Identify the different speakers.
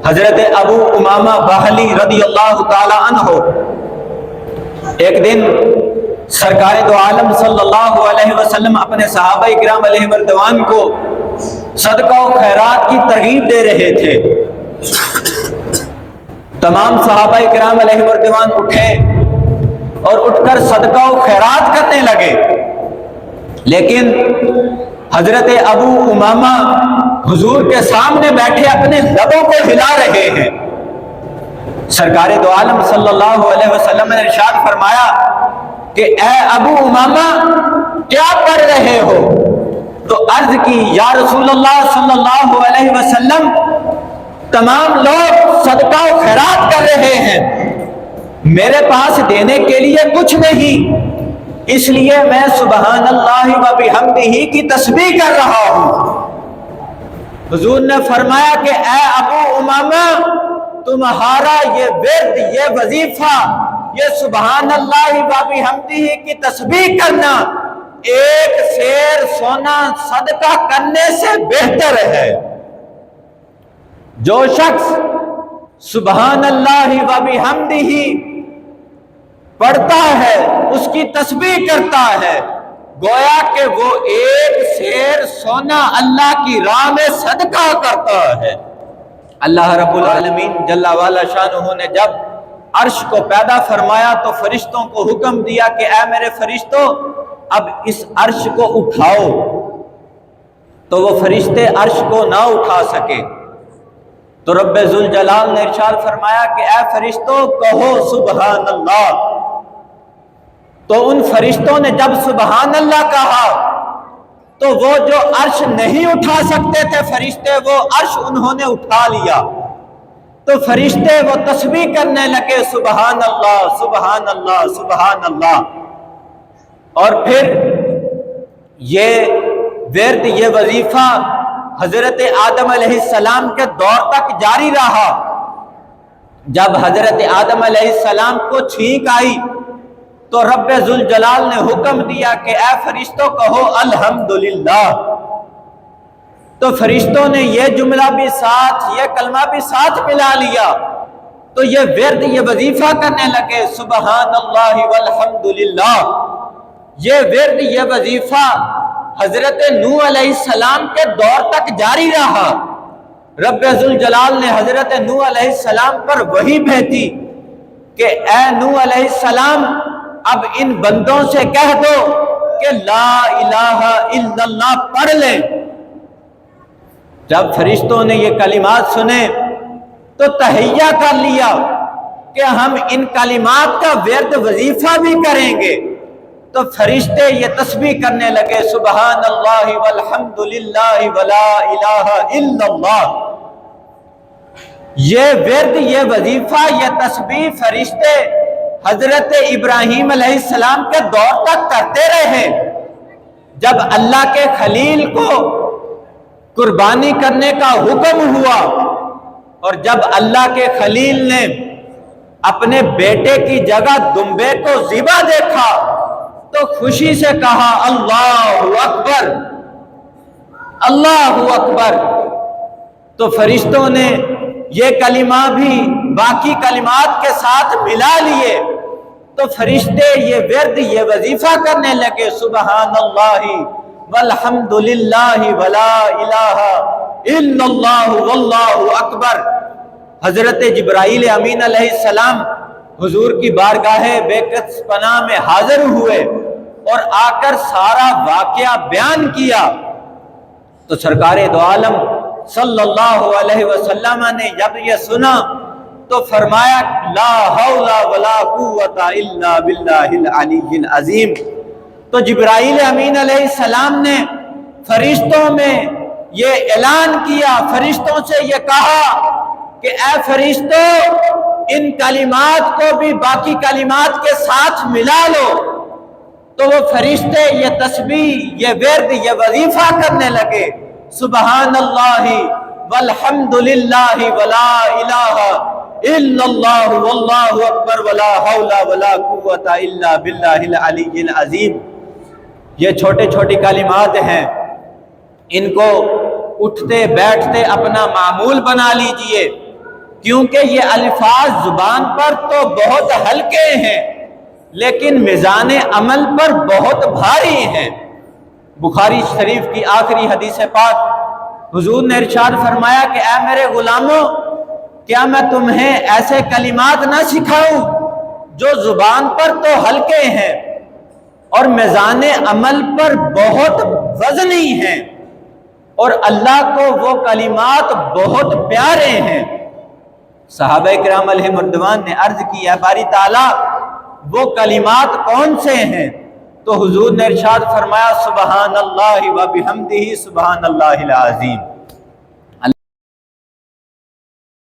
Speaker 1: حضرت ابو امامہ باہلی رضی اللہ تعالی عنہ ایک دن سرکار دو عالم صلی اللہ علیہ وسلم اپنے صحابہ کرام علیہ رضوان کو صدقہ و خیرات کی ترغیب دے رہے تھے۔ تمام صحابہ کرام علیہ رضوان اٹھے اور اٹھ کر صدقہ و خیرات کرنے لگے، لیکن حضرت ابو امامہ حضور کے سامنے بیٹھے اپنے لبوں کو ہلا رہے ہیں۔ سرکار دو عالم صلی اللہ علیہ وسلم نے ارشاد فرمایا کہ اے ابو امامہ کیا کر رہے ہو؟ تو عرض کی یا رسول اللہ صلی اللہ علیہ وسلم تمام لوگ صدقہ و خیرات کر رہے ہیں، میرے پاس دینے کے لیے کچھ نہیں، اس لیے میں سبحان اللہ و بحمدہ کی تسبیح کر رہا ہوں۔ حضور نے فرمایا کہ اے ابو امامہ تمہارا یہ ورد، یہ وظیفہ، یہ سبحان اللہ و بحمدہ کی تسبیح کرنا ایک سیر سونا صدقہ کرنے سے بہتر ہے۔ جو شخص سبحان اللہ و بحمدہ پڑھتا ہے، اس کی تسبیح کرتا ہے، گویا کہ وہ ایک سیر سونا اللہ کی راہ میں صدقہ کرتا ہے۔ اللہ رب العالمین جل وعلا شانہ نے جب عرش کو پیدا فرمایا تو فرشتوں کو حکم دیا کہ اے میرے فرشتوں اب اس عرش کو اٹھاؤ، تو وہ فرشتے عرش کو نہ اٹھا سکے، تو رب ذوالجلال نے ارشاد فرمایا کہ اے فرشتوں کہو سبحان اللہ، تو ان فرشتوں نے جب سبحان اللہ کہا تو وہ جو عرش نہیں اٹھا سکتے تھے فرشتے، وہ عرش انہوں نے اٹھا لیا، تو فرشتے وہ تسبیح کرنے لگے سبحان اللہ سبحان اللہ سبحان اللہ۔ اور پھر یہ ورد، یہ وظیفہ حضرت آدم علیہ السلام کے دور تک جاری رہا۔ جب حضرت آدم علیہ السلام کو چھینک آئی تو رب ذوالجلال نے حکم دیا کہ اے فرشتوں کہو الحمدللہ، تو فرشتوں نے یہ جملہ بھی ساتھ، یہ کلمہ بھی ساتھ ملا لیا، تو یہ ورد، یہ وظیفہ کرنے لگے سبحان اللہ والحمدللہ۔ یہ ورد، یہ وظیفہ حضرت نوح علیہ السلام کے دور تک جاری رہا۔ رب ذوالجلال نے حضرت نوح علیہ السلام پر وحی بھیجی کہ اے نوح علیہ السلام اب ان بندوں سے کہہ دو کہ لا الہ الا اللہ پڑھ لیں۔ جب فرشتوں نے یہ کلمات سنے تو تہیہ کر لیا کہ ہم ان کلمات کا ورد وظیفہ بھی کریں گے، تو فرشتے یہ تسبیح کرنے لگے سبحان اللہ والحمد للہ ولا الہ الا اللہ۔ یہ ورد، یہ وظیفہ، یہ تسبیح فرشتے حضرت ابراہیم علیہ السلام کے دور تک کرتے رہے۔ جب اللہ کے خلیل کو قربانی کرنے کا حکم ہوا اور جب اللہ کے خلیل نے اپنے بیٹے کی جگہ دمبے کو ذبح دیکھا تو خوشی سے کہا اللہ اکبر اللہ اکبر۔ تو فرشتوں نے یہ کلمہ بھی باقی کلمات کے ساتھ ملا لیے، تو فرشتے یہ ورد، یہ وظیفہ کرنے لگے سبحان اللہ والحمد للہ ولا الہ الا اللہ واللہ اکبر۔ حضرت جبرائیل امین علیہ السلام حضور کی بارگاہ بیکس پناہ میں حاضر ہوئے اور آ کر سارا واقعہ بیان کیا، تو سرکار دو عالم صلی اللہ علیہ وسلم نے جب یہ سنا تو فرمایا لا حول ولا قوت الا باللہ العلی العظیم۔ تو جبرائیل امین علیہ السلام نے فرشتوں میں یہ اعلان کیا، فرشتوں سے یہ کہا کہ اے فرشتوں ان کلمات کو بھی باقی کلمات کے ساتھ ملا لو، تو وہ فرشتے یہ تسبیح، یہ ورد، یہ وظیفہ کرنے لگے سبحان اللہ والحمد للہ ولا الہ الا اللہ واللہ اکبر ولا حول ولا قوت الا باللہ العلی العظیم۔ یہ چھوٹے چھوٹی کلمات ہیں، ان کو اٹھتے بیٹھتے اپنا معمول بنا لیجئے۔ کیونکہ یہ الفاظ زبان پر تو بہت ہلکے ہیں لیکن میزان عمل پر بہت بھاری ہیں۔ بخاری شریف کی آخری حدیث پاک، حضور نے ارشاد فرمایا کہ اے میرے غلاموں، کیا میں تمہیں ایسے کلمات نہ سکھاؤں جو زبان پر تو ہلکے ہیں اور میزان عمل پر بہت وزنی ہیں، اور اللہ کو وہ کلمات بہت پیارے ہیں۔ صحابہ کرام علیہم الرضوان نے عرض کی، اے باری تعالیٰ وہ کلمات کون سے ہیں؟ تو حضور نے ارشاد فرمایا، سبحان اللہ و بحمدہ سبحان اللہ العظیم۔